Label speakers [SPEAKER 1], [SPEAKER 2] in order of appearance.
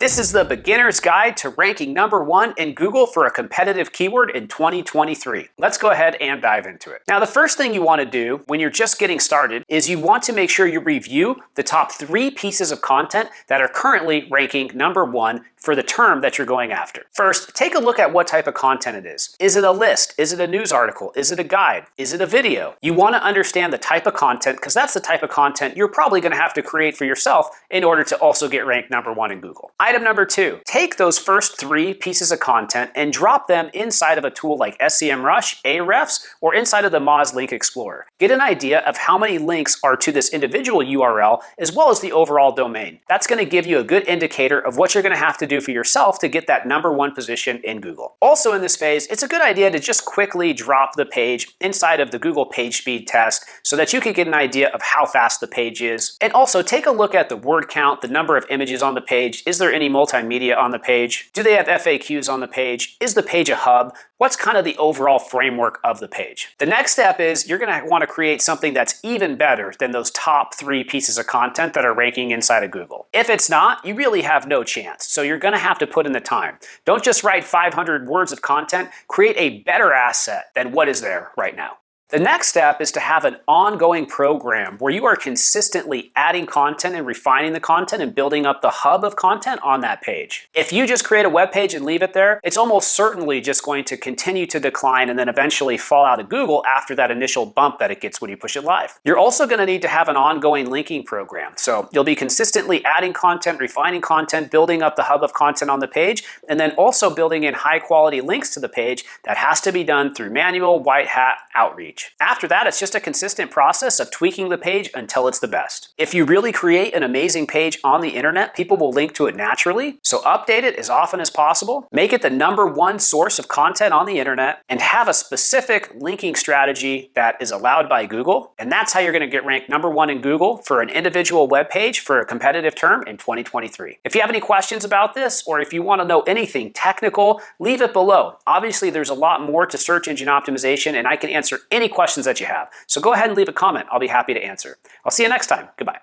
[SPEAKER 1] This is the beginner's guide to ranking #1 in Google for a competitive keyword in 2023. Let's go ahead and dive into it. Now, the first thing you want to do when you're just getting started is you want to make sure you review the top 3 pieces of content that are currently ranking #1 for the term that you're going after. First, take a look at what type of content it is. Is it a list? Is it a news article? Is it a guide? Is it a video? You want to understand the type of content because that's the type of content you're probably going to have to create for yourself in order to also get ranked #1 in Google. Item number 2, take those first 3 pieces of content and drop them inside of a tool like SEMrush, Ahrefs, or inside of the Moz Link Explorer. Get an idea of how many links are to this individual URL as well as the overall domain. That's going to give you a good indicator of what you're going to have to do for yourself to get that #1 position in Google. Also in this phase, it's a good idea to just quickly drop the page inside of the Google PageSpeed test so that you can get an idea of how fast the page is. And also take a look at the word count, the number of images on the page. Is there any multimedia on the page? Do they have FAQs on the page? Is the page a hub? What's kind of the overall framework of the page? The next step is you're going to want to create something that's even better than those top 3 pieces of content that are ranking inside of Google. If it's not, you really have no chance. So you're going to have to put in the time. Don't just write 500 words of content. Create a better asset than what is there right now. The next step is to have an ongoing program where you are consistently adding content and refining the content and building up the hub of content on that page. If you just create a web page and leave it there, it's almost certainly just going to continue to decline and then eventually fall out of Google after that initial bump that it gets when you push it live. You're also going to need to have an ongoing linking program. So you'll be consistently adding content, refining content, building up the hub of content on the page, and then also building in high quality links to the page. That has to be done through manual white hat outreach. After that, it's just a consistent process of tweaking the page until it's the best. If you really create an amazing page on the internet, people will link to it naturally. So update it as often as possible, make it the #1 source of content on the internet, and have a specific linking strategy that is allowed by Google. And that's how you're going to get ranked #1 in Google for an individual web page for a competitive term in 2023. If you have any questions about this, or if you want to know anything technical, leave it below. Obviously, there's a lot more to search engine optimization, and I can answer any questions that you have. So go ahead and leave a comment. I'll be happy to answer. I'll see you next time. Goodbye.